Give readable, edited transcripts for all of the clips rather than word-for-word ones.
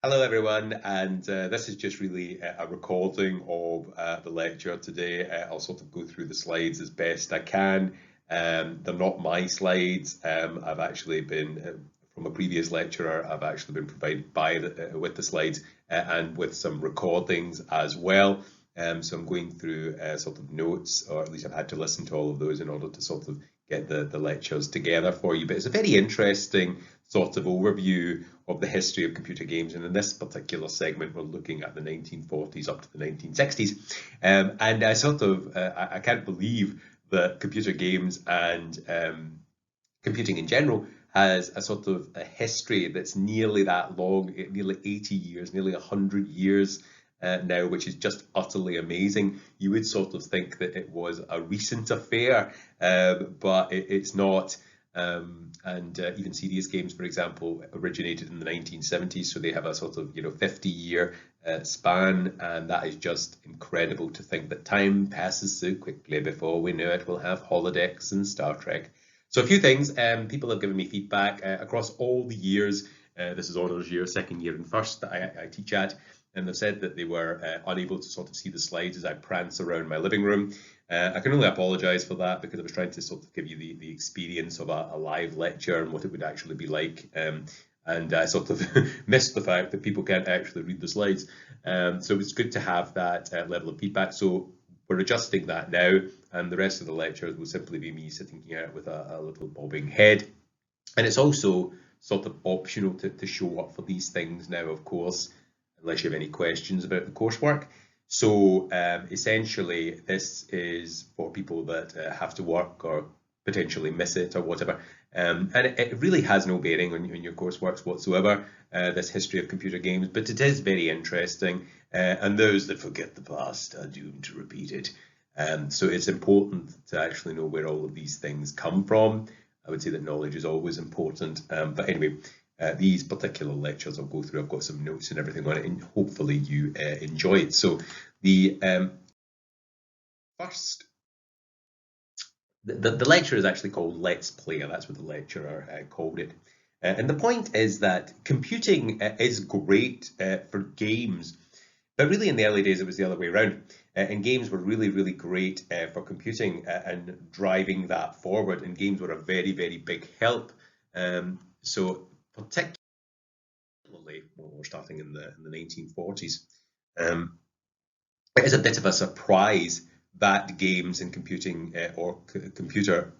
Hello everyone, and this is just really a recording of the lecture today. I'll sort of go through the slides as best I can. They're not my slides. I've actually been, from a previous lecturer, I've actually been provided with the slides and with some recordings as well. So I'm going through sort of notes, or at least I've had to listen to all of those in order to sort of get the lectures together for you. But it's a very interesting sort of overview of the history of computer games. And in this particular segment, we're looking at the 1940s up to the 1960s. And I can't believe that computer games and computing in general has a sort of a history that's nearly that long, nearly 80 years, nearly 100 years now, which is just utterly amazing. You would sort of think that it was a recent affair, but it's not. And even serious games, for example, originated in the 1970s, so they have a sort of 50-year span, and that is just incredible to think that time passes so quickly. Before we know it, we'll have holodecks and Star Trek. So a few things. People have given me feedback across all the years. This is honours year, second year and first that I teach at, and they've said that they were unable to sort of see the slides as I prance around my living room. I can only apologise for that because I was trying to sort of give you the experience of a live lecture and what it would actually be like. And I sort of missed the fact that people can't actually read the slides. So it's good to have that level of feedback. So we're adjusting that now, and the rest of the lectures will simply be me sitting here with a little bobbing head. And it's also sort of optional to show up for these things now, of course, unless you have any questions about the coursework. So essentially, this is for people that have to work or potentially miss it or whatever. And it really has no bearing on your coursework whatsoever, this history of computer games, but it is very interesting. And those that forget the past are doomed to repeat it. So it's important to actually know where all of these things come from. I would say that knowledge is always important. But anyway, these particular lectures I'll go through, I've got some notes and everything on it, and hopefully you enjoy it. So the first, the lecture is actually called Let's Play. That's what the lecturer called it. And the point is that computing is great for games, but really in the early days it was the other way around. And games were really, really great for computing and driving that forward. And games were a very, very big help. So particularly when we're starting in the 1940s, it is a bit of a surprise that games and computing or computers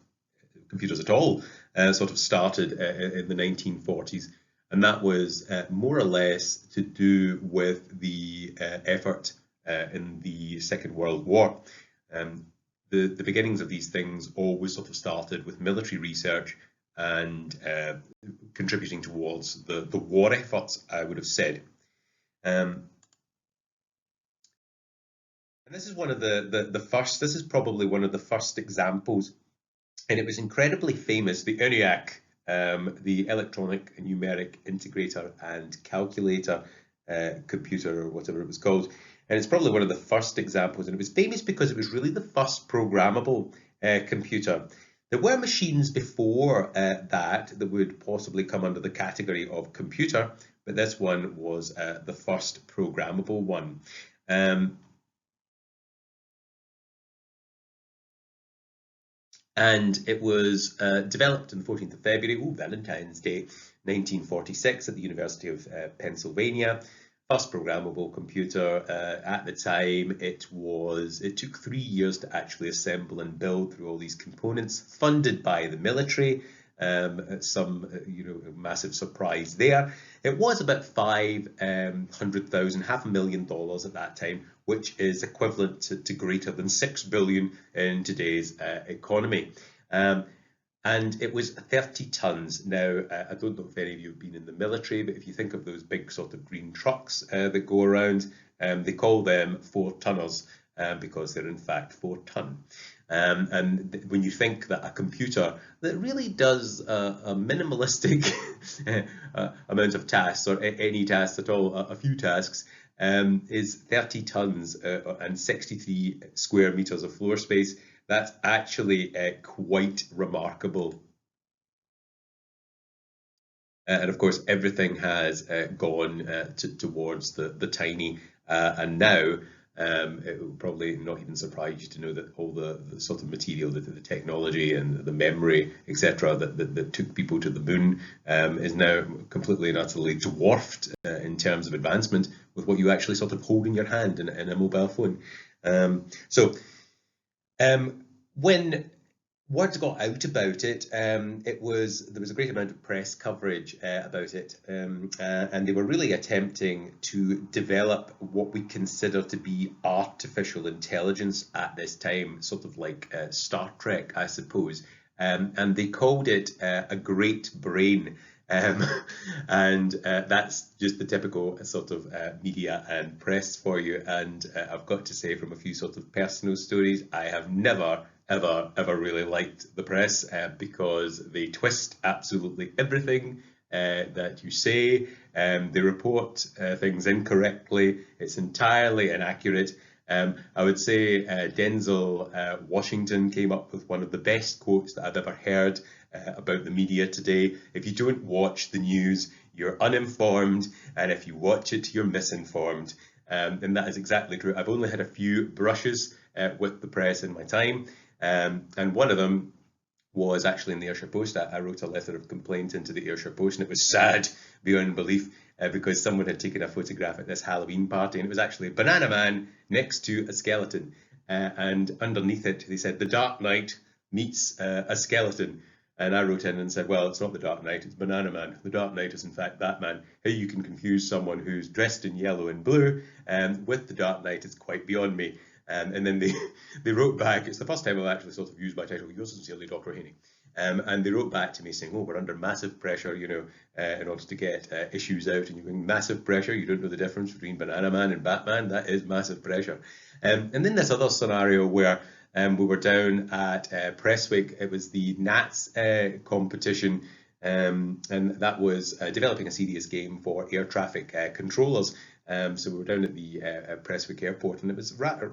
at all sort of started in the 1940s, and that was more or less to do with the effort in the Second World War. The beginnings of these things always sort of started with military research and contributing towards the war efforts, I would have said. And this is one of the first, this is probably one of the first examples, and it was incredibly famous, the ENIAC, the electronic numeric integrator and calculator computer, or whatever it was called. And it's probably one of the first examples, and it was famous because it was really the first programmable computer. There were machines before that would possibly come under the category of computer, but this one was the first programmable one. And it was developed on the 14th of February, Valentine's Day, 1946 at the University of Pennsylvania. First programmable computer. At the time, it took 3 years to actually assemble and build through all these components, funded by the military. Some massive surprise there. It was about 500,000, $500,000 at that time, which is equivalent to greater than 6 billion in today's economy. And it was 30 tons. Now, I don't know if any of you have been in the military, but if you think of those big sort of green trucks that go around, they call them 4-tonners because they're in fact 4 ton. And when you think that a computer that really does a minimalistic amount of tasks, or any tasks at all, a few tasks, is 30 tons and 63 square meters of floor space, that's actually quite remarkable. And of course, everything has gone towards the tiny. And now it will probably not even surprise you to know that all the sort of material, the technology and the memory, etc., that took people to the moon is now completely and utterly dwarfed in terms of advancement with what you actually sort of hold in your hand in a mobile phone. When word got out about it, there was a great amount of press coverage about it, and they were really attempting to develop what we consider to be artificial intelligence at this time, sort of like Star Trek, I suppose, and they called it a great brain. And that's just the typical sort of media and press for you. And I've got to say, from a few sort of personal stories, I have never ever really liked the press because they twist absolutely everything that you say. They report things incorrectly. It's entirely inaccurate. I would say Denzel Washington came up with one of the best quotes that I've ever heard about the media today. If you don't watch the news, you're uninformed, and if you watch it, you're misinformed. And that is exactly true. I've only had a few brushes with the press in my time. And one of them was actually in the Ayrshire Post. I wrote a letter of complaint into the Ayrshire Post, and it was sad beyond belief because someone had taken a photograph at this Halloween party, and it was actually a banana man next to a skeleton. And underneath it, they said, "The Dark Knight meets a skeleton." And I wrote in and said, well, it's not the Dark Knight, it's Banana Man. The Dark Knight is in fact Batman. How you can confuse someone who's dressed in yellow and blue with the Dark Knight is quite beyond me. And then they wrote back, it's the first time I've actually sort of used my title, yours sincerely, Dr. Haney. And they wrote back to me saying, oh, we're under massive pressure, you know, in order to get issues out. And you're going, massive pressure? You don't know the difference between Banana Man and Batman? That is massive pressure. And then this other scenario where we were down at Press Week. It was the Nats competition, and that was developing a serious game for air traffic controllers. So we were down at the Prestwick Airport, and it was rather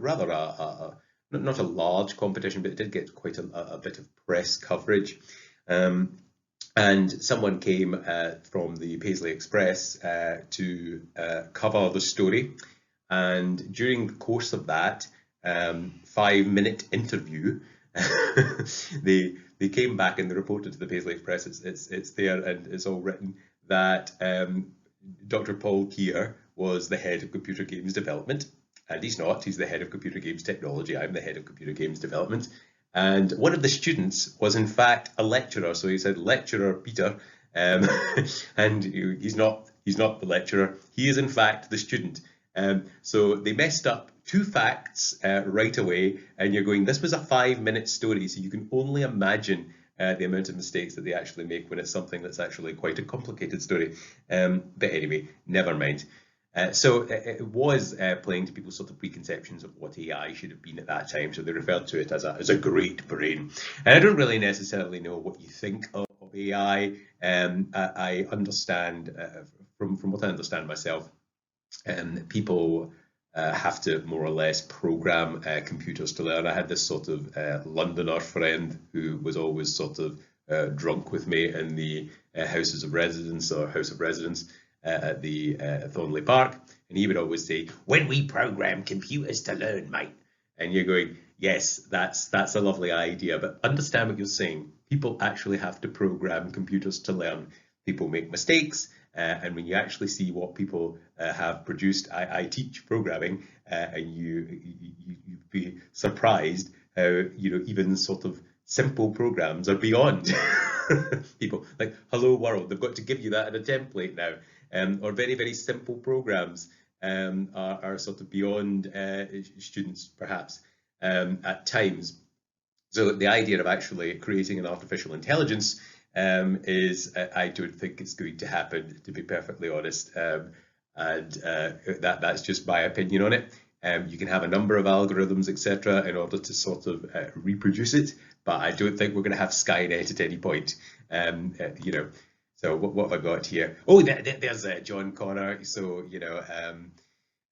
not a large competition, but it did get quite a bit of press coverage. And someone came from the Paisley Express to cover the story. And during the course of that 5-minute interview, they came back and they reported to the Paisley Express. It's there and it's all written that Dr. Paul Keir was the head of computer games development, and he's not. He's the head of computer games technology. I'm the head of computer games development. And one of the students was in fact a lecturer. So he said, lecturer Peter, and he's not the lecturer. He is in fact the student. So they messed up 2 facts right away, and you're going, this was a 5-minute story, so you can only imagine the amount of mistakes that they actually make when it's something that's actually quite a complicated story. But anyway, never mind. So it was playing to people's sort of preconceptions of what AI should have been at that time. So they referred to it as a great brain. And I don't really necessarily know what you think of AI. I understand, from what I understand myself, people have to more or less program computers to learn. I had this sort of Londoner friend who was always sort of drunk with me in the houses of residence or house of residence at the Thornley Park, and he would always say, when we program computers to learn, mate. And you're going, yes, that's a lovely idea, but understand what you're saying. People actually have to program computers to learn. People make mistakes, and when you actually see what people have produced, I teach programming, and you'd be surprised how, you know, even sort of simple programs are beyond people. Like Hello World, they've got to give you that in a template now. Or very, very simple programs are sort of beyond students, perhaps, at times. So the idea of actually creating an artificial intelligence is, I don't think it's going to happen, to be perfectly honest. And that's just my opinion on it. You can have a number of algorithms, etc., in order to sort of reproduce it, but I don't think we're going to have Skynet at any point. You know. So what have I got here? Oh, there's John Connor. So, you know,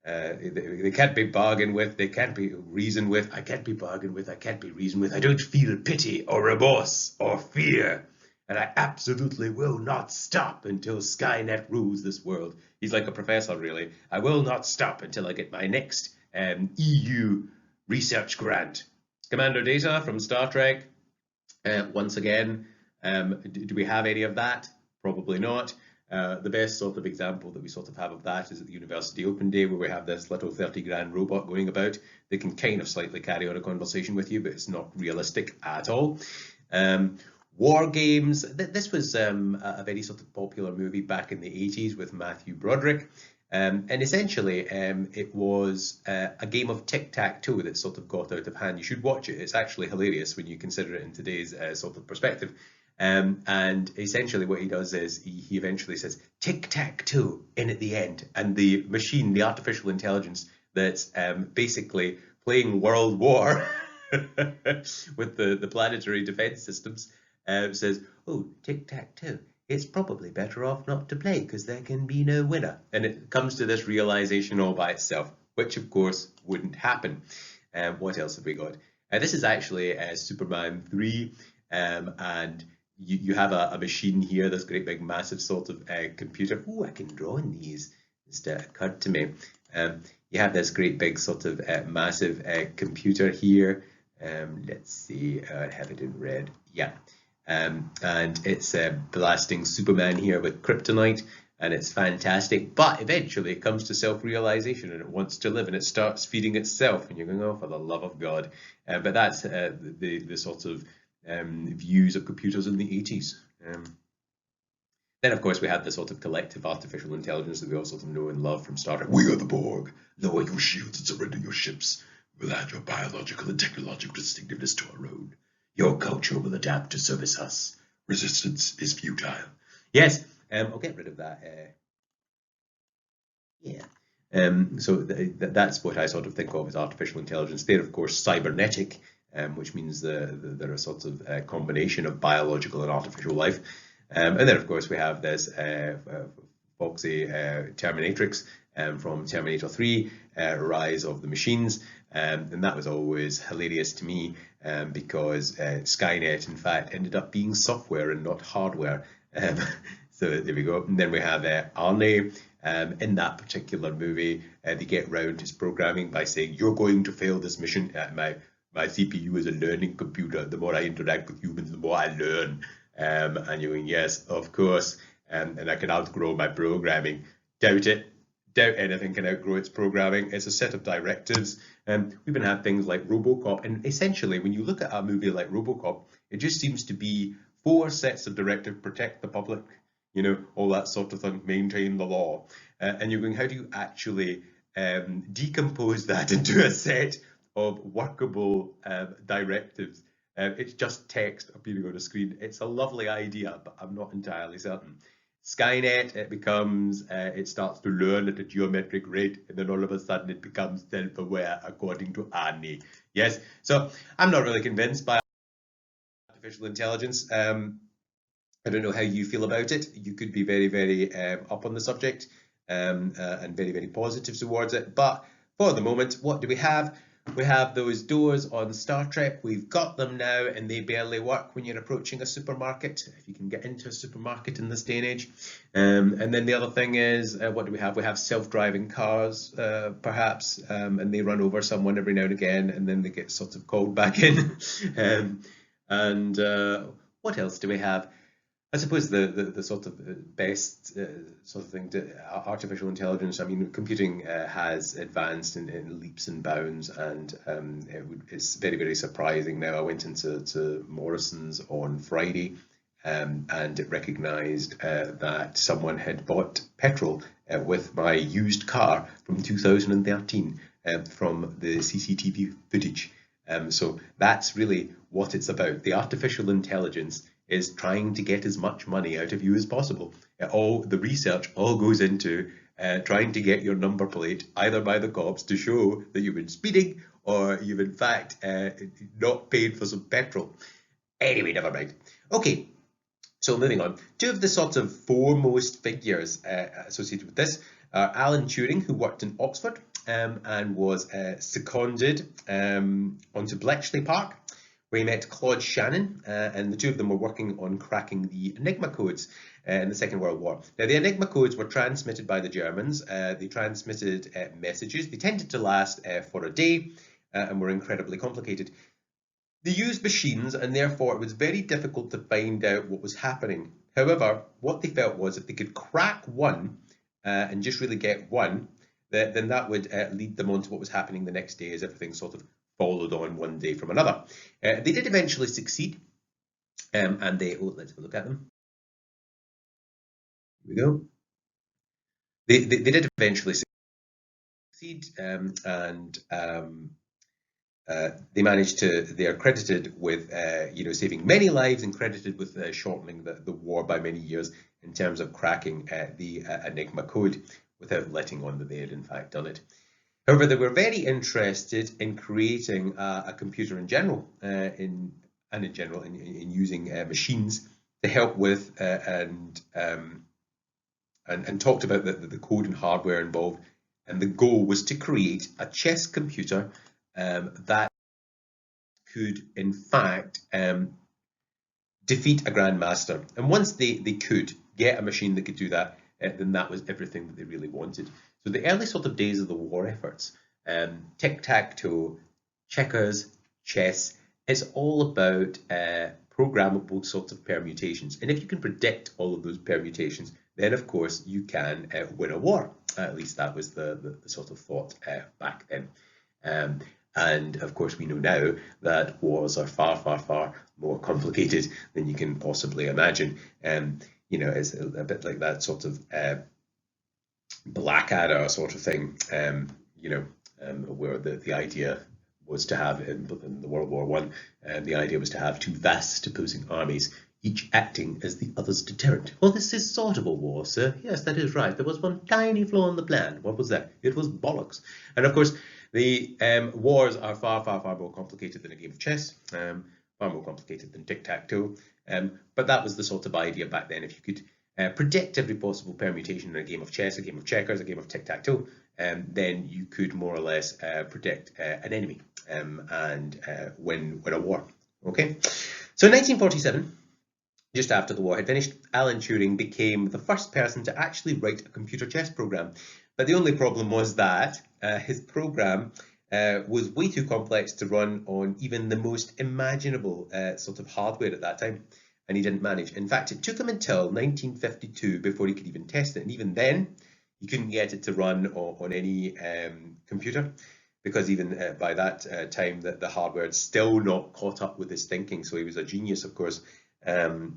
they can't be bargained with. They can't be reasoned with. I can't be bargained with. I can't be reasoned with. I don't feel pity or remorse or fear. and I absolutely will not stop until Skynet rules this world. He's like a professor, really. I will not stop until I get my next EU research grant. Commander Data from Star Trek. Once again, do we have any of that? Probably not. The best sort of example that we sort of have of that is at the University Open Day, where we have this little 30 grand robot going about. They can kind of slightly carry on a conversation with you, but it's not realistic at all. War Games. This was a very sort of popular movie back in the 80s with Matthew Broderick. And essentially, it was a game of tic-tac-toe that sort of got out of hand. You should watch it. It's actually hilarious when you consider it in today's sort of perspective. And essentially what he does is he eventually says, tic-tac-toe in at the end. And the machine, the artificial intelligence that's basically playing World War with the planetary defense systems says, oh, tic-tac-toe. It's probably better off not to play because there can be no winner. And it comes to this realization all by itself, which of course wouldn't happen. What else have we got? This is actually Superman 3, and you have a machine here, this great big massive sort of computer. Oh, I can draw in these. Just occurred to me. You have this great big sort of massive computer here. Let's see, I have it in red. Yeah. And it's blasting Superman here with kryptonite, and it's fantastic. But eventually it comes to self-realization, and it wants to live, and it starts feeding itself. And you're going, oh, for the love of God. But that's the sort of views of computers in the 80s. Then, of course, we have the sort of collective artificial intelligence that we all sort of know and love from Star Trek. We are the Borg. Lower your shields and surrender your ships. We'll add your biological and technological distinctiveness to our own. Your culture will adapt to service us. Resistance is futile. Yes, I'll get rid of that. Yeah. So that's what I sort of think of as artificial intelligence. They're, of course, cybernetic, which means they're a sort of combination of biological and artificial life. And then, of course, we have this folksy Terminatrix from Terminator 3, Rise of the Machines. And that was always hilarious to me because Skynet, in fact, ended up being software and not hardware. So there we go. And then we have Arnie. In that particular movie, they get round his programming by saying, you're going to fail this mission. My CPU is a learning computer. The more I interact with humans, the more I learn. And you're going, yes, of course. And I can outgrow my programming. Doubt it. Doubt anything can outgrow its programming. It's a set of directives. We even have things like RoboCop. And essentially, when you look at a movie like RoboCop, it just seems to be 4 sets of directives: protect the public, you know, all that sort of thing, maintain the law. And you're going, how do you actually decompose that into a set of workable directives? It's just text appearing on a screen. It's a lovely idea, but I'm not entirely certain. Skynet, it starts to learn at a geometric rate, and then all of a sudden it becomes self-aware, according to Arnie. Yes, so I'm not really convinced by artificial intelligence. I don't know how you feel about it. You could be very, very up on the subject and very, very positive towards it. But for the moment, what do we have? We have those doors on Star Trek. We've got them now, and they barely work when you're approaching a supermarket, if you can get into a supermarket in this day and age. And then the other thing is, what do we have? We have self-driving cars, perhaps, and they run over someone every now and again, and then they get sort of called back in. What else do we have? I suppose the sort of best sort of thing to artificial intelligence. I mean, computing has advanced in leaps and bounds, and it's very, very surprising now. I went into Morrison's on Friday, and it recognised that someone had bought petrol with my used car from 2013 from the CCTV footage. So that's really what it's about. The artificial intelligence is trying to get as much money out of you as possible. The research all goes into trying to get your number plate either by the cops to show that you've been speeding or you've in fact not paid for some petrol. Anyway, never mind. Okay, so moving on. 2 of the sort of foremost figures associated with this are Alan Turing, who worked in Oxford and was seconded onto Bletchley Park, where he met Claude Shannon, and the two of them were working on cracking the Enigma codes in the Second World War. Now, the Enigma codes were transmitted by the Germans. They transmitted messages. They tended to last for a day and were incredibly complicated. They used machines, and therefore it was very difficult to find out what was happening. However, what they felt was if they could crack one and just really get one, then that would lead them on to what was happening the next day, as everything sort of followed on one day from another. They did eventually succeed, and let's have a look at them. Here we go. They did eventually succeed, and they managed to. They are credited with, saving many lives and credited with shortening the war by many years in terms of cracking the Enigma code without letting on that they had in fact done it. However, they were very interested in creating a computer in general, in using machines to help with and talked about the code and hardware involved. And the goal was to create a chess computer that could, in fact, defeat a grandmaster. And once they could get a machine that could do that, then that was everything that they really wanted. So the early sort of days of the war efforts, tic-tac-toe, checkers, chess, it's all about programmable sorts of permutations. And if you can predict all of those permutations, then of course you can win a war. At least that was the sort of thought back then. And of course we know now that wars are far, far, far more complicated than you can possibly imagine. It's a bit like that sort of Blackadder sort of thing, where the idea was to have in the World War I, the idea was to have two vast opposing armies, each acting as the other's deterrent. Well, this is sort of a war, sir. Yes, that is right. There was one tiny flaw in the plan. What was that? It was bollocks. And of course, the wars are far, far, far more complicated than a game of chess, far more complicated than tic-tac-toe. But that was the sort of idea back then. If you could predict every possible permutation in a game of chess, a game of checkers, a game of tic-tac-toe, then you could more or less predict an enemy and win a war. Okay, so in 1947, just after the war had finished, Alan Turing became the first person to actually write a computer chess program. But the only problem was that his program was way too complex to run on even the most imaginable sort of hardware at that time, and he didn't manage. In fact, it took him until 1952 before he could even test it, and even then, he couldn't get it to run on any computer, because even by that time, the hardware had still not caught up with his thinking. So he was a genius, of course. So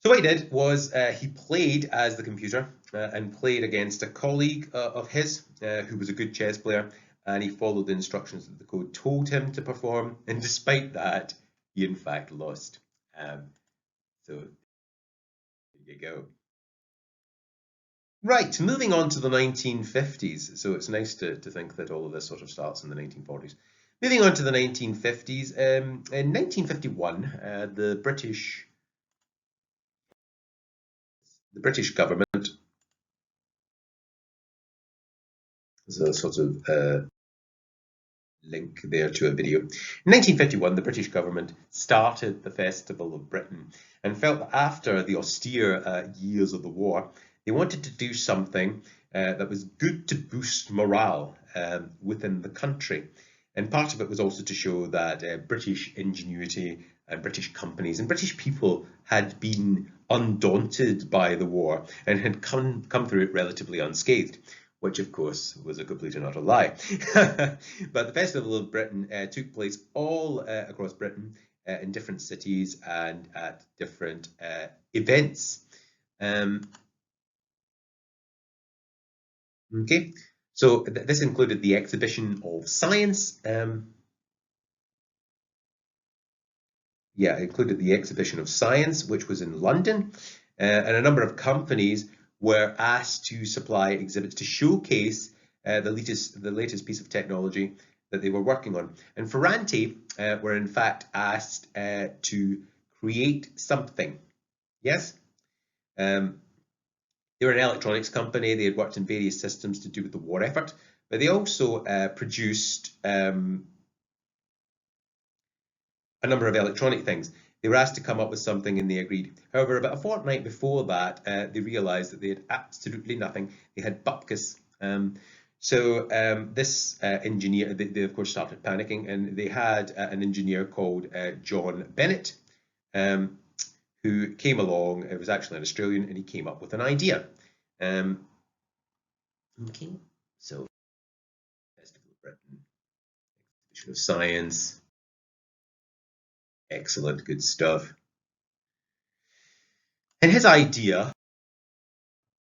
what he did was he played as the computer and played against a colleague of his who was a good chess player, and he followed the instructions that the code told him to perform, and despite that, he in fact lost. So there you go. Right, moving on to the 1950s. So it's nice to think that all of this sort of starts in the 1940s. Moving on to the 1950s, in 1951, the British government, there's a sort of link there to a video. In 1951, the British government started the Festival of Britain and felt that after the austere years of the war, they wanted to do something that was good to boost morale within the country. And part of it was also to show that British ingenuity and British companies and British people had been undaunted by the war and had come through it relatively unscathed, which of course was a complete and utter lie. But the Festival of Britain took place all across Britain in different cities and at different events. Okay, so this included the exhibition of science. It included the exhibition of science, which was in London, and a number of companies were asked to supply exhibits to showcase the latest piece of technology that they were working on. And Ferranti were in fact asked to create something. Yes? They were an electronics company. They had worked in various systems to do with the war effort, but they also produced a number of electronic things. They were asked to come up with something and they agreed. However, about a fortnight before that, they realized that they had absolutely nothing. They had bupkis. This engineer, they of course started panicking, and they had an engineer called John Bennett, who came along. It was actually an Australian, and he came up with an idea. Okay, so Festival of Britain, Exhibition of Science, excellent, good stuff. And his idea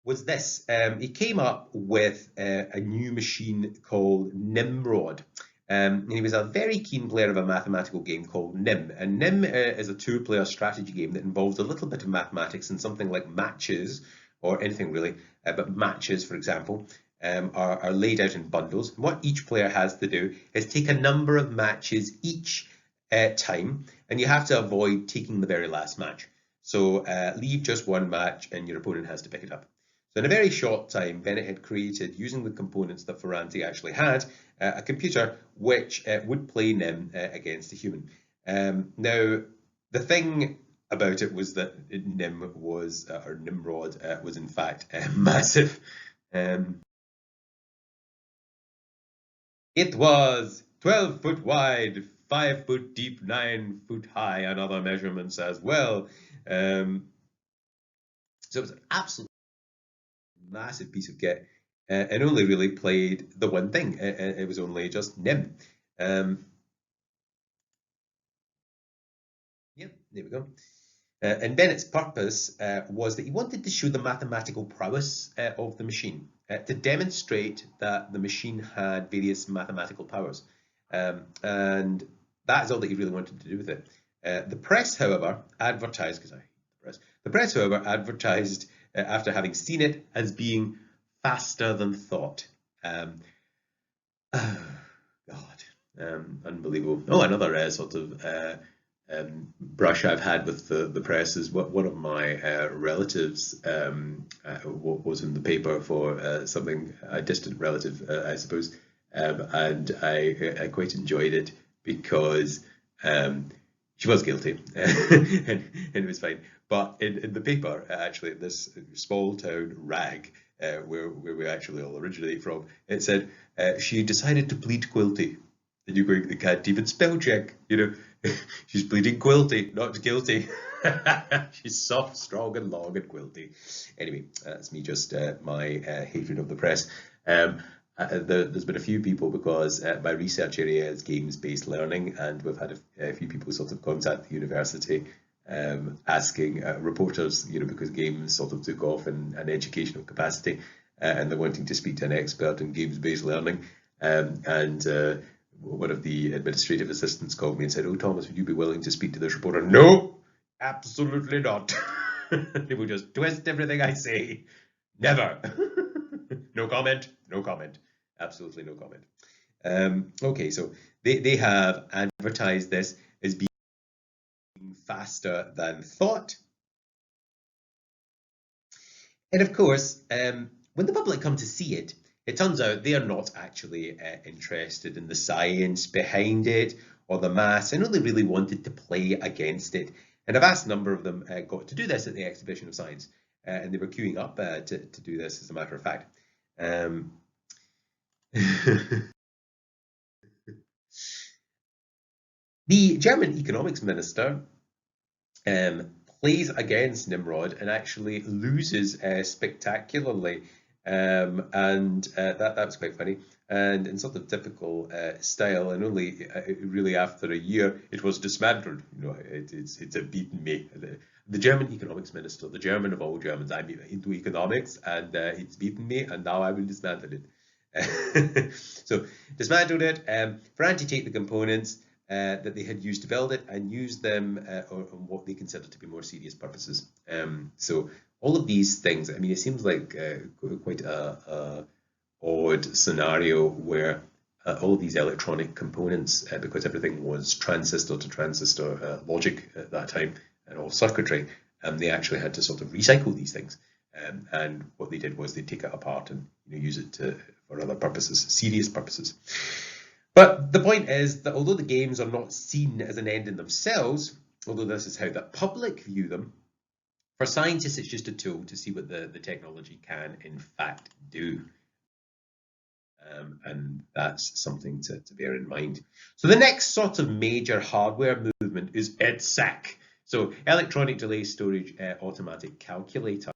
was this. He came up with a new machine called Nimrod. And he was a very keen player of a mathematical game called Nim. And Nim is a two-player strategy game that involves a little bit of mathematics and something like matches, or anything really, but matches, for example, are laid out in bundles. And what each player has to do is take a number of matches each time, and you have to avoid taking the very last match. So leave just one match and your opponent has to pick it up. So in a very short time, Bennett had created, using the components that Ferranti actually had, a computer which would play Nim against a human. Now, the thing about it was that Nim was, or Nimrod was in fact massive. It was 12 foot wide, 5 foot deep, 9 foot high, and other measurements as well. So it was an absolutely massive piece of kit, and only really played the one thing. It was only just Nim. Yep, there we go. And Bennett's purpose was that he wanted to show the mathematical prowess of the machine, to demonstrate that the machine had various mathematical powers. And that is all that he really wanted to do with it. The press, however, advertised, because I hate the press, however, advertised after having seen it as being faster than thought. Oh, God, unbelievable. Oh, another sort of brush I've had with the press is one of my relatives was in the paper for something, a distant relative, I suppose, and I quite enjoyed it because she was guilty and it was fine. But in the paper, actually, this small town rag, where we actually all originate from, it said she decided to plead guilty. And you're going, they can't even spell check, you know. She's pleading guilty, not guilty. She's soft, strong, and long, and guilty. Anyway, that's me, just my hatred of the press. There's been a few people, because my research area is games-based learning, and we've had a few people sort of contact the university asking reporters, you know, because games sort of took off in an educational capacity, and they're wanting to speak to an expert in games-based learning. One of the administrative assistants called me and said, "Oh, Thomas, would you be willing to speak to this reporter?" No, absolutely not. They will just twist everything I say. Never. No comment, no comment. Absolutely no comment. Okay, so they have advertised this as being faster than thought. And of course, when the public come to see it, it turns out they are not actually interested in the science behind it or the maths. I know they really wanted to play against it. And a vast number of them got to do this at the Exhibition of Science. And they were queuing up to do this, as a matter of fact. The German economics minister plays against Nimrod and actually loses spectacularly. That was quite funny, and in sort of typical style, and only really after a year it was dismantled. You know, it's a beaten me. The German economics minister, the German of all Germans, I'm into economics, and it's beaten me, and now I will dismantle it. So dismantled it. Ferranti take the components that they had used to build it and use them on what they consider to be more serious purposes. So all of these things, I mean, it seems like quite a odd scenario where all of these electronic components, because everything was transistor to transistor logic at that time, and all circuitry, they actually had to sort of recycle these things. And what they did was they take it apart and, you know, use it for other purposes, serious purposes. But the point is that although the games are not seen as an end in themselves, although this is how the public view them, for scientists it's just a tool to see what the technology can in fact do. And that's something to bear in mind. So the next sort of major hardware movement is EDSAC. So electronic delay storage automatic calculator.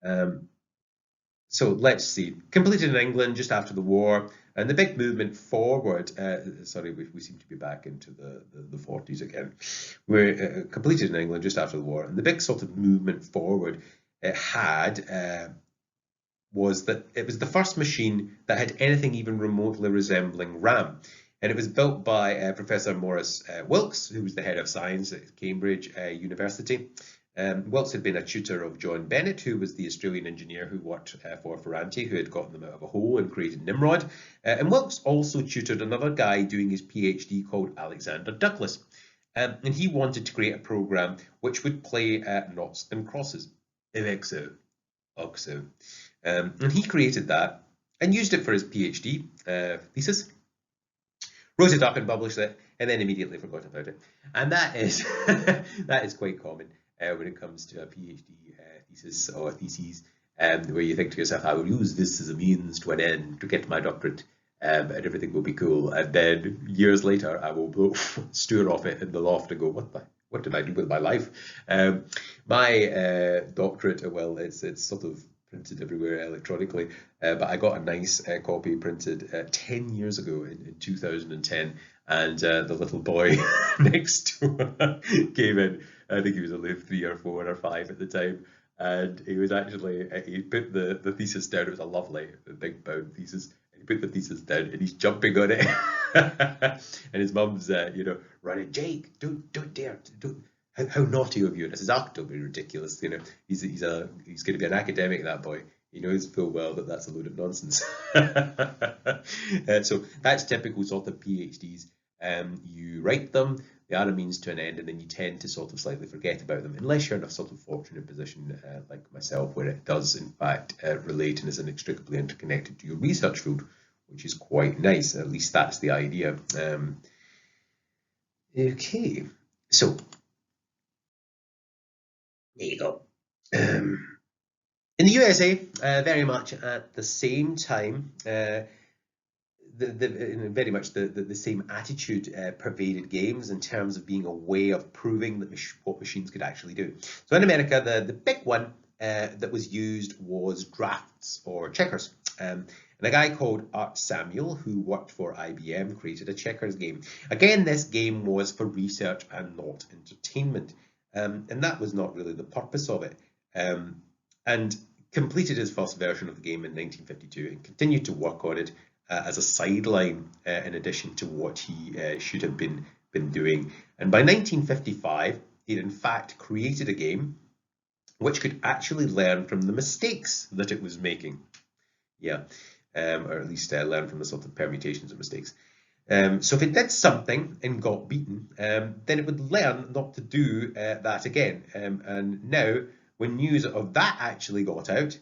Um, so let's see. Completed in England just after the war, and the big movement forward. Sorry, we seem to be back into the 40s again. We're completed in England just after the war, and the big sort of movement forward was that it was the first machine that had anything even remotely resembling RAM. And it was built by Professor Maurice Wilkes, who was the head of science at Cambridge University. Wilkes had been a tutor of John Bennett, who was the Australian engineer who worked for Ferranti, who had gotten them out of a hole and created Nimrod. And Wilkes also tutored another guy doing his PhD called Alexander Douglas. And he wanted to create a program which would play noughts and crosses. Evexo. Oxo. And he created that and used it for his PhD thesis, wrote it up and published it, and then immediately forgot about it. And that is that is quite common when it comes to a PhD thesis or theses, where you think to yourself, I will use this as a means to an end to get my doctorate, and everything will be cool. And then years later, I will stir off it in the loft and go, what did I do with my life? My doctorate, well, it's sort of printed everywhere electronically, but I got a nice copy printed 10 years ago in 2010, and the little boy next door came in. I think he was only 3 or 4 or 5 at the time, and he was actually, he put the thesis down. It was a lovely big bound thesis. He put the thesis down and he's jumping on it. And his mum's, running, Jake, don't dare, don't. How naughty of you! And I says, don't be ridiculous. He's going to be an academic, that boy. He knows full well that that's a load of nonsense. So that's typical sort of PhDs. You write them, they are a means to an end, and then you tend to sort of slightly forget about them, unless you're in a sort of fortunate position like myself, where it does in fact relate and is inextricably interconnected to your research field, which is quite nice. At least that's the idea. Okay, so there you go. In the USA, very much at the same time, very much the same attitude pervaded games in terms of being a way of proving that what machines could actually do. So in America, the big one that was used was drafts or checkers. And a guy called Art Samuel, who worked for IBM, created a checkers game. Again, this game was for research and not entertainment. And that was not really the purpose of it. And completed his first version of the game in 1952 and continued to work on it as a sideline in addition to what he should have been doing. And by 1955, he'd in fact created a game which could actually learn from the mistakes that it was making. Yeah, or at least learn from the sort of permutations of mistakes. So if it did something and got beaten, then it would learn not to do that again. And now, when news of that actually got out,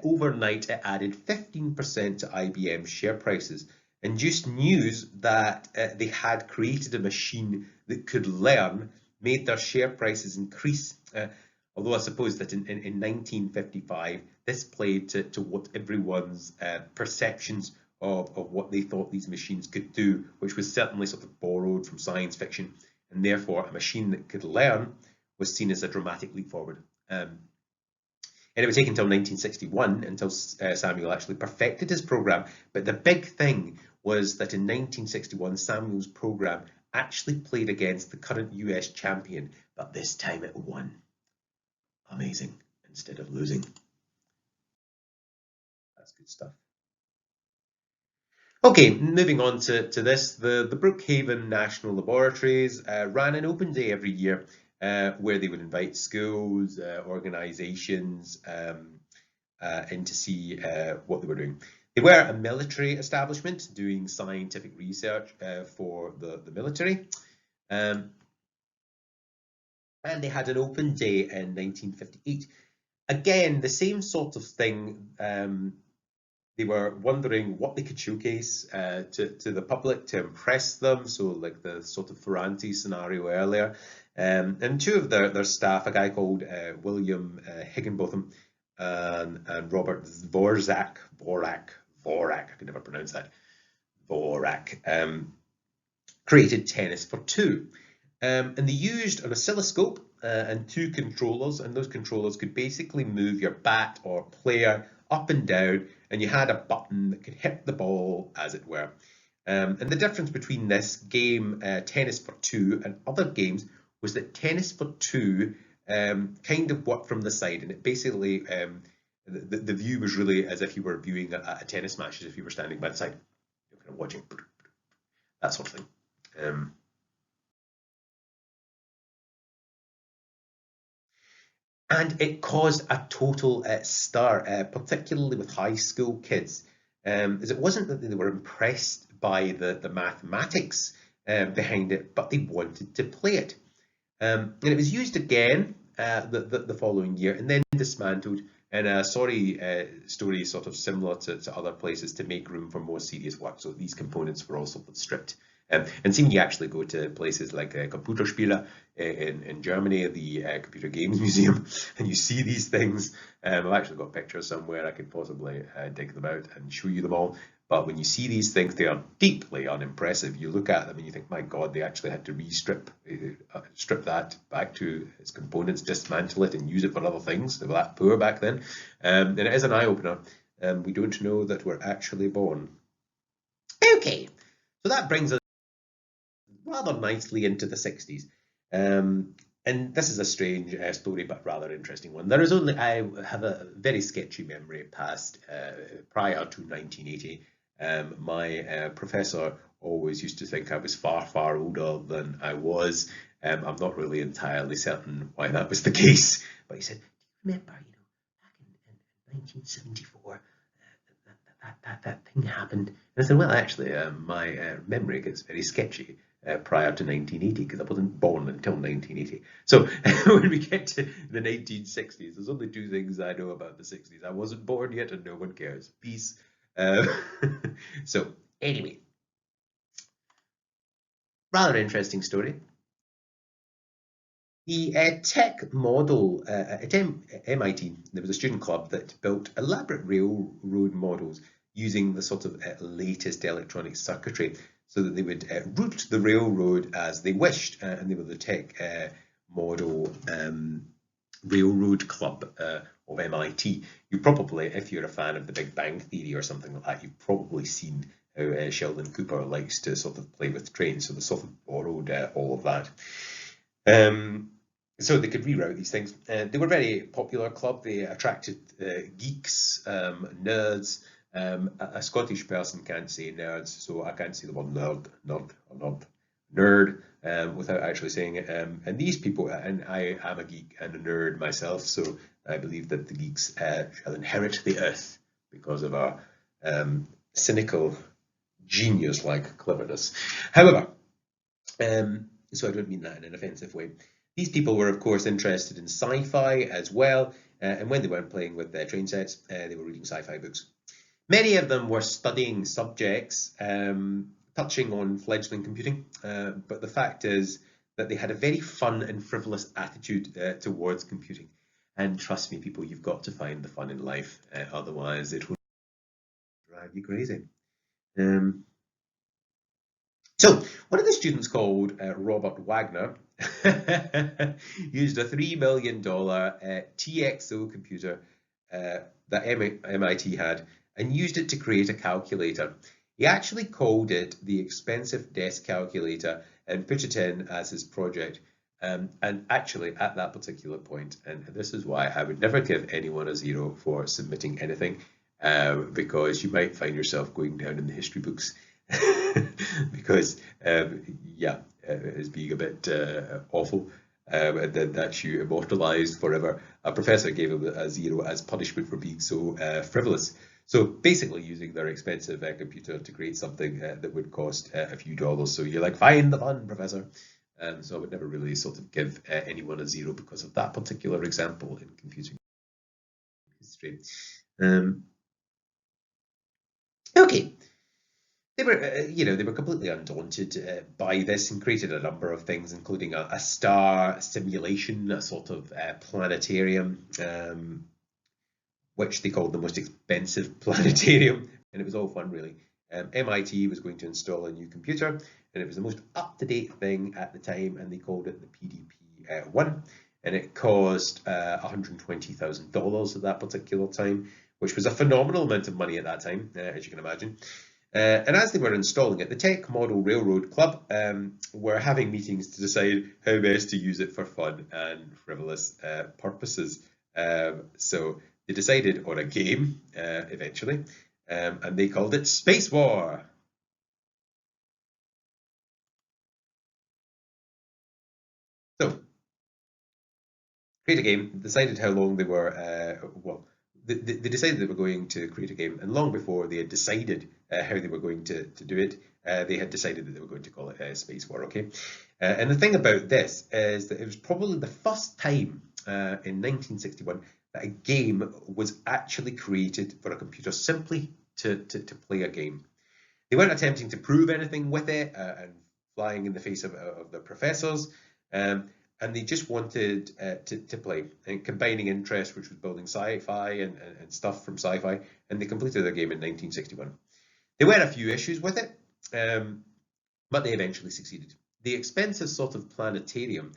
overnight it added 15% to IBM's share prices. And just news that they had created a machine that could learn made their share prices increase. Although I suppose that in 1955, this played to what everyone's perceptions of what they thought these machines could do, which was certainly sort of borrowed from science fiction, and therefore a machine that could learn was seen as a dramatic leap forward. And it would take until 1961 until Samuel actually perfected his program. But the big thing was that in 1961, Samuel's program actually played against the current US champion, but this time it won. Amazing, instead of losing. That's good stuff. Okay, moving on to this, the Brookhaven National Laboratories ran an open day every year where they would invite schools, organisations in to see what they were doing. They were a military establishment doing scientific research for the military. And they had an open day in 1958. Again, the same sort of thing. They were wondering what they could showcase to the public to impress them. So like the sort of Ferranti scenario earlier. And two of their staff, a guy called William Higginbotham and Robert Vorak, I can never pronounce that, Vorak, created Tennis for Two. And they used an oscilloscope and two controllers, and those controllers could basically move your bat or player up and down, and you had a button that could hit the ball, as it were. And the difference between this game, Tennis for Two, and other games was that Tennis for Two kind of worked from the side, and it basically, the view was really as if you were viewing a tennis match, as if you were standing by the side, you're kind of watching, that sort of thing. And it caused a total stir, particularly with high school kids, as it wasn't that they were impressed by the mathematics behind it, but they wanted to play it. And it was used again the following year and then dismantled in a story sort of similar to other places to make room for more serious work. So these components were also stripped. And seeing you actually go to places like Computerspiele in Germany, the Computer Games Museum, and you see these things. I've actually got pictures somewhere. I could possibly dig them out and show you them all. But when you see these things, they are deeply unimpressive. You look at them and you think, my God, they actually had to strip that back to its components, dismantle it, and use it for other things. They were that poor back then. And it is an eye-opener. We don't know that we're actually born. Okay, so that brings us rather nicely into the 60s. And this is a strange story, but rather interesting one. I have a very sketchy memory past prior to 1980. My professor always used to think I was far, far older than I was. I'm not really entirely certain why that was the case, but he said, "Do you remember, back in 1974, that thing happened?" And I said, "Well, actually, my memory gets very sketchy." Prior to 1980, because I wasn't born until 1980. So when we get to the 1960s, there's only two things I know about the 60s. I wasn't born yet and no one cares. Peace. So anyway, rather interesting story. The tech model at MIT, there was a student club that built elaborate railroad models using the sort of latest electronic circuitry, so that they would route the railroad as they wished, and they were the tech model railroad club of MIT. You probably, if you're a fan of the Big Bang Theory or something like that, you've probably seen how Sheldon Cooper likes to sort of play with trains, so they sort of borrowed all of that. So they could reroute these things. They were a very popular club. They attracted geeks, nerds. A Scottish person can't say nerds, so I can't say the word nerd without actually saying it. And these people, and I am a geek and a nerd myself, so I believe that the geeks shall inherit the earth because of our cynical, genius-like cleverness. However, so I don't mean that in an offensive way. These people were, of course, interested in sci-fi as well, and when they weren't playing with their train sets, they were reading sci-fi books. Many of them were studying subjects touching on fledgling computing, but the fact is that they had a very fun and frivolous attitude towards computing. And trust me, people, you've got to find the fun in life, otherwise it will drive you crazy. So one of the students called Robert Wagner used a $3 million TXO computer that MIT had and used it to create a calculator. He actually called it the expensive desk calculator and put it in as his project. And actually at that particular point, and this is why I would never give anyone a 0 for submitting anything, because you might find yourself going down in the history books because it's being a bit awful. And then that's you immortalized forever. A professor gave him a 0 as punishment for being so frivolous. So basically using their expensive computer to create something that would cost a few dollars. So you're like, find the fun, professor. So I would never really sort of give anyone a 0 because of that particular example in computing history. Okay, they were, they were completely undaunted by this and created a number of things, including a star simulation, a sort of planetarium, which they called the most expensive planetarium, and it was all fun, really. MIT was going to install a new computer, and it was the most up-to-date thing at the time, and they called it the PDP-1, and it cost $120,000 at that particular time, which was a phenomenal amount of money at that time, as you can imagine. And as they were installing it, the Tech Model Railroad Club were having meetings to decide how best to use it for fun and frivolous purposes. So they decided on a game eventually, and they called it Space War. So, create a game, decided how long they were, they decided they were going to create a game, and long before they had decided how they were going to do it, they had decided that they were going to call it Space War, okay? And the thing about this is that it was probably the first time in 1961 that a game was actually created for a computer simply to play a game. They weren't attempting to prove anything with it and flying in the face of their professors. And they just wanted to play and combining interests, which was building sci-fi and stuff from sci-fi, and they completed their game in 1961. There were a few issues with it, but they eventually succeeded. The expensive sort of planetarium,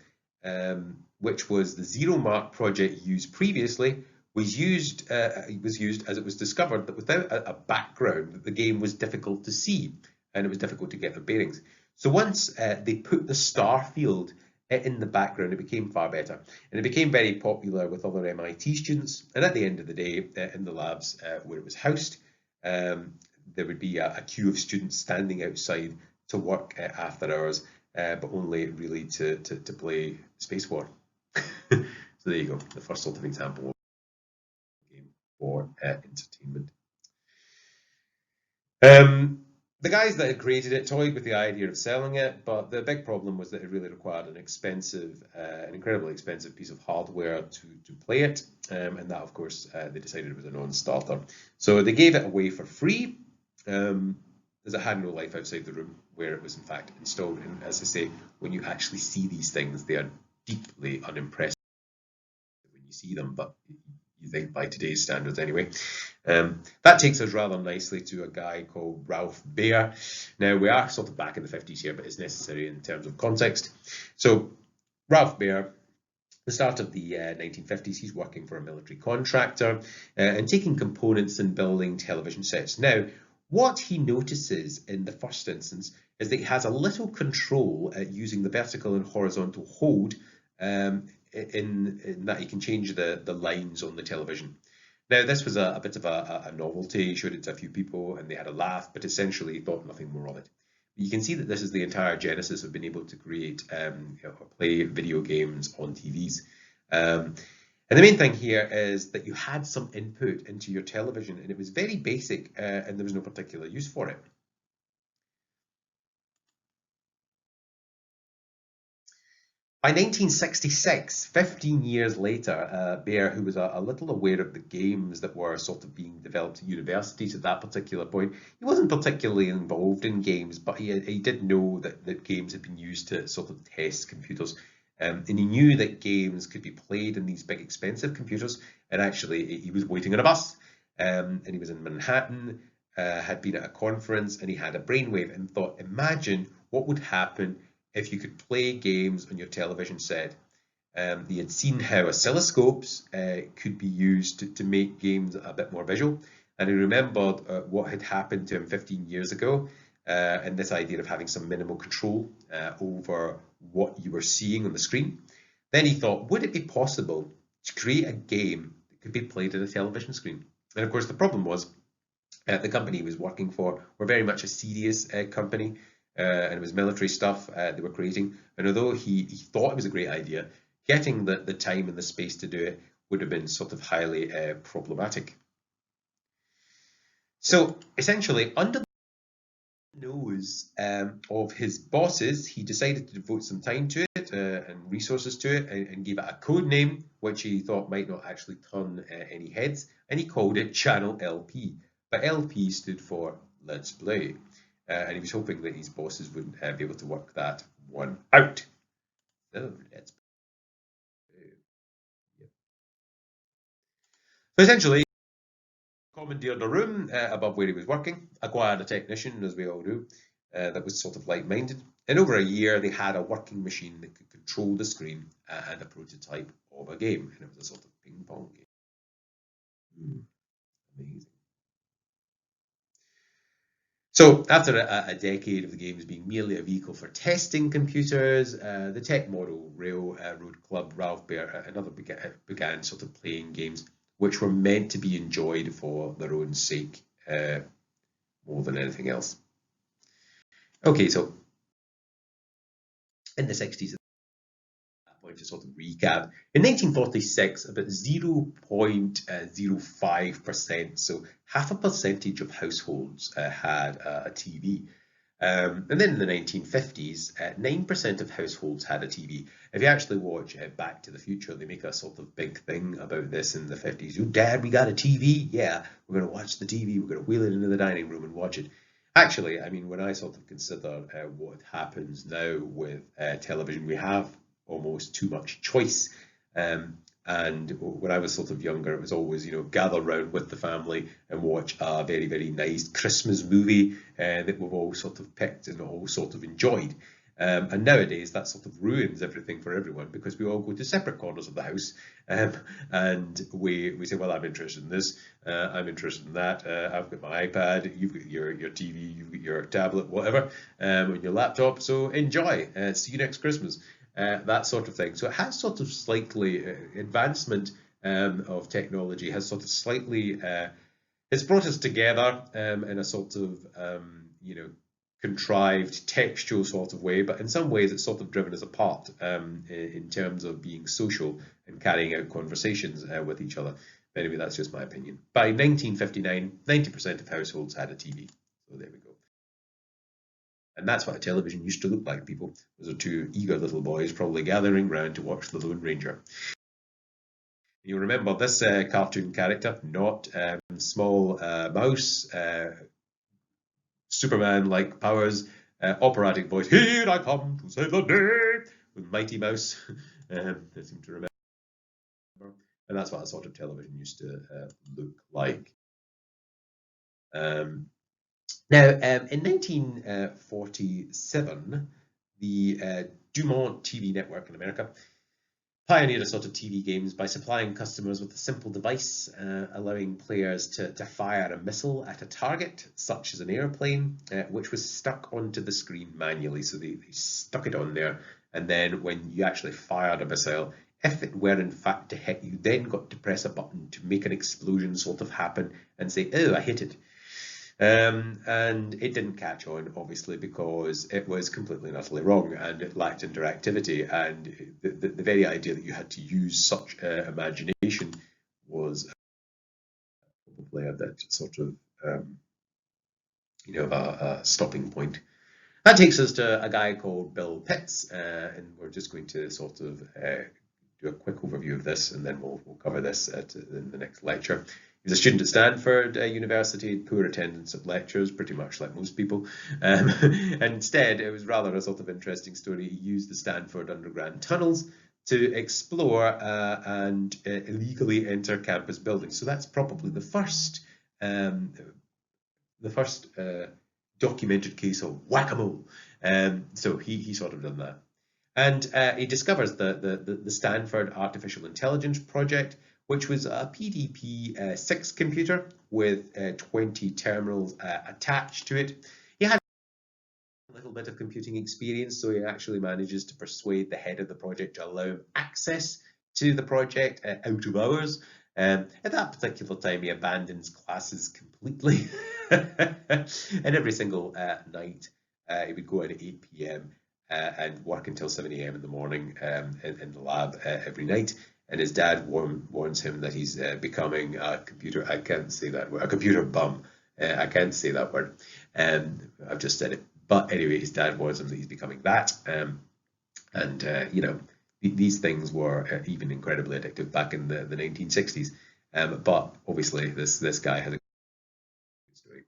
which was the Zero Mark project used previously, was used as it was discovered that without a background, the game was difficult to see and it was difficult to get the bearings. So once they put the star field in the background, it became far better, and it became very popular with other MIT students. And at the end of the day, in the labs where it was housed, there would be a queue of students standing outside to work after hours, but only really to play Space War. So there you go, the first sort of example of a game for entertainment. The guys that had created it toyed with the idea of selling it, but the big problem was that it really required an incredibly expensive piece of hardware to play it, and that, of course, they decided was a non-starter. So they gave it away for free, as it had no life outside the room where it was in fact installed. And as I say, when you actually see these things, they are deeply unimpressive when you see them, but you think by today's standards anyway. That takes us rather nicely to a guy called Ralph Baer. Now, we are sort of back in the 50s here, but it's necessary in terms of context. So Ralph Baer, the start of the 1950s, he's working for a military contractor and taking components and building television sets. Now, what he notices in the first instance is that he has a little control using the vertical and horizontal hold in that he can change the lines on the television. Now, this was a bit of a novelty. He showed it to a few people and they had a laugh, but essentially thought nothing more of it. You can see that this is the entire genesis of being able to create play video games on TVs. And the main thing here is that you had some input into your television, and it was very basic, and there was no particular use for it. By 1966, 15 years later, Baer, who was a little aware of the games that were sort of being developed at universities at that particular point, he wasn't particularly involved in games, but he did know that games had been used to sort of test computers. And he knew that games could be played in these big expensive computers, and actually he was waiting on a bus, and he was in Manhattan, had been at a conference, and he had a brainwave and thought, imagine what would happen if you could play games on your television set. He had seen how oscilloscopes could be used to make games a bit more visual, and he remembered what had happened to him 15 years ago, and this idea of having some minimal control over what you were seeing on the screen. Then he thought, would it be possible to create a game that could be played on a television screen? And of course, the problem was the company he was working for were very much a serious company, and it was military stuff they were creating. And although he thought it was a great idea, getting the time and the space to do it would have been sort of highly problematic. So essentially, under the nose of his bosses, he decided to devote some time to it and resources to it, and gave it a code name which he thought might not actually turn any heads, and he called it Channel LP. But LP stood for let's play. And he was hoping that his bosses wouldn't be able to work that one out. So let's play. So essentially, commandeered a room above where he was working, acquired a technician, as we all do, that was sort of like-minded. And over a year, they had a working machine that could control the screen and a prototype of a game. And it was a sort of ping pong game. Amazing. So after a decade of the games being merely a vehicle for testing computers, the tech model Railroad Club, Ralph Baer, and others began sort of playing games which were meant to be enjoyed for their own sake more than anything else. Okay, so in the 60s, point to sort of recap. In 1946, about 0.05%, so half a percentage of households had a TV. And then in the 1950s, 9% of households had a TV. If you actually watch Back to the Future, they make a sort of big thing about this in the 50s. Oh, Dad, we got a TV? Yeah, we're going to watch the TV. We're going to wheel it into the dining room and watch it. Actually, I mean, when I sort of consider what happens now with television, we have almost too much choice. And when I was sort of younger, it was always, gather round with the family and watch a very, very nice Christmas movie that we've all sort of picked and all sort of enjoyed. And nowadays, that sort of ruins everything for everyone because we all go to separate corners of the house and we say, well, I'm interested in this, I'm interested in that, I've got my iPad, you've got your TV, you've got your tablet, whatever, and your laptop, so enjoy, see you next Christmas. That sort of thing. So it has sort of slightly advancement of technology has sort of slightly it's brought us together in a sort of contrived textual sort of way, but in some ways it's sort of driven us apart in terms of being social and carrying out conversations with each other. Anyway, that's just my opinion. By 1959, 90% of households had a TV. So there we go. And that's what a television used to look like, people. Those are two eager little boys probably gathering round to watch the Lone Ranger. You remember this cartoon character, not small mouse, Superman-like powers, operatic voice, here I come to save the day, with Mighty Mouse, I seem to remember. And that's what a sort of television used to look like. Now, in 1947, the Dumont TV network in America pioneered a sort of TV games by supplying customers with a simple device, allowing players to fire a missile at a target, such as an airplane, which was stuck onto the screen manually. So they stuck it on there, and then when you actually fired a missile, if it were in fact to hit, you then got to press a button to make an explosion sort of happen and say, oh, I hit it. And it didn't catch on, obviously, because it was completely and utterly wrong and it lacked interactivity. And the very idea that you had to use such imagination was probably a bit sort of, a stopping point. That takes us to a guy called Bill Pitts, and we're just going to sort of do a quick overview of this, and then we'll cover this in the next lecture. He was a student at Stanford University, poor attendance at lectures, pretty much like most people. Instead, it was rather a sort of interesting story. He used the Stanford underground tunnels to explore and illegally enter campus buildings. So that's probably the first documented case of whack-a-mole. So he sort of done that. And he discovers the Stanford Artificial Intelligence Project, which was a PDP-6 computer with 20 terminals attached to it. He had a little bit of computing experience, so he actually manages to persuade the head of the project to allow him access to the project out of hours. At that particular time, he abandons classes completely. And every single night, he would go in at 8 p.m. And work until 7 a.m. in the morning in the lab every night. And his dad warns him that he's becoming a computer, I can't say that word, a computer bum. I can't say that word. I've just said it. But anyway, his dad warns him that he's becoming that. These things were even incredibly addictive back in the 1960s. But obviously, this guy had a good story.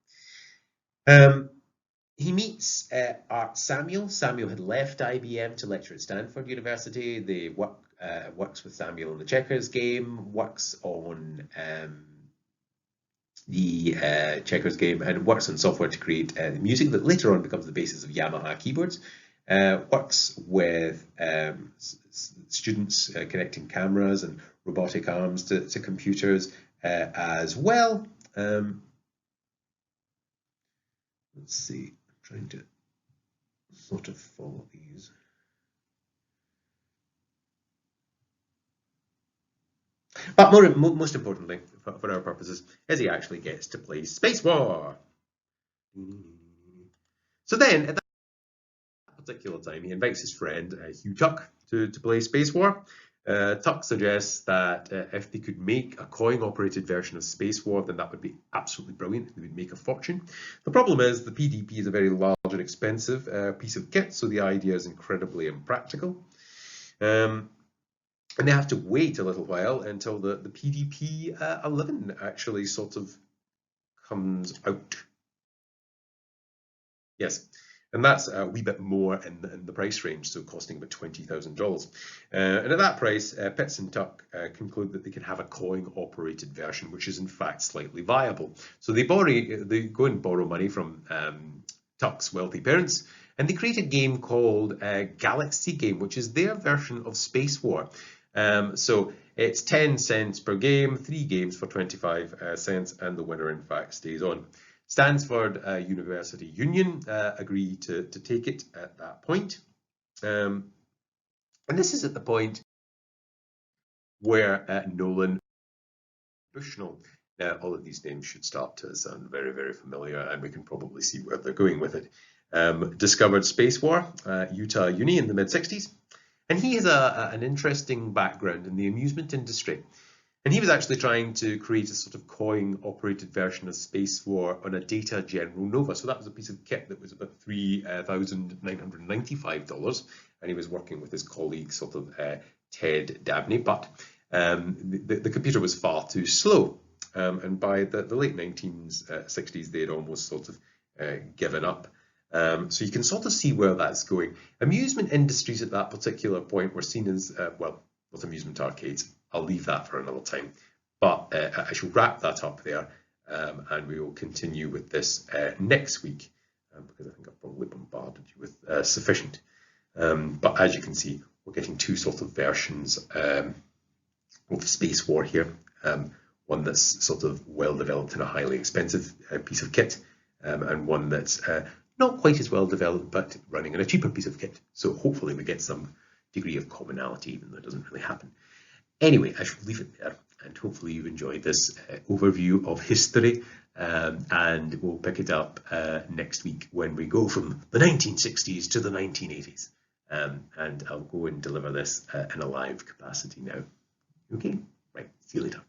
He meets Art Samuel. Samuel had left IBM to lecture at Stanford University. They works with Samuel on the checkers game, works on the checkers game, and works on software to create music that later on becomes the basis of Yamaha keyboards. Works with students connecting cameras and robotic arms to computers as well. Let's see, I'm trying to sort of follow these. But most importantly, for our purposes, is he actually gets to play Space War. So then, at that particular time, he invites his friend Hugh Tuck to play Space War. Tuck suggests that if they could make a coin-operated version of Space War, then that would be absolutely brilliant. They would make a fortune. The problem is the PDP is a very large and expensive piece of kit, so the idea is incredibly impractical. And they have to wait a little while until the PDP 11 actually sort of comes out. Yes, and that's a wee bit more in the price range, so costing about $20,000. And at that price, Pitts and Tuck conclude that they can have a coin-operated version, which is in fact slightly viable. So they go and borrow money from Tuck's wealthy parents, and they create a game called Galaxy Game, which is their version of Space War. So it's 10 cents per game, 3 games for 25 cents, and the winner in fact stays on. Stanford University Union agree to take it at that point. And this is at the point where Nolan Bushnell. Now, all of these names should start to sound very, very familiar, and we can probably see where they're going with it. Discovered Space War, Utah Uni in the mid-60s. And he has an interesting background in the amusement industry. And he was actually trying to create a sort of coin-operated version of Space War on a Data General Nova. So that was a piece of kit that was about $3,995, and he was working with his colleague, sort of Ted Dabney. But the computer was far too slow. And by the late 1960s, they had almost sort of given up. So you can sort of see where that's going. Amusement industries at that particular point were seen as, well, not amusement arcades. I'll leave that for another time. But I shall wrap that up there, and we will continue with this next week, because I think I've probably bombarded you with sufficient. But as you can see, we're getting two sort of versions of Space War here. One that's sort of well developed in a highly expensive piece of kit, and one that's not quite as well developed, but running in a cheaper piece of kit. So hopefully we get some degree of commonality, even though it doesn't really happen. Anyway, I shall leave it there, and hopefully you've enjoyed this overview of history, and we'll pick it up next week when we go from the 1960s to the 1980s. And I'll go and deliver this in a live capacity now. Okay, right, see you later.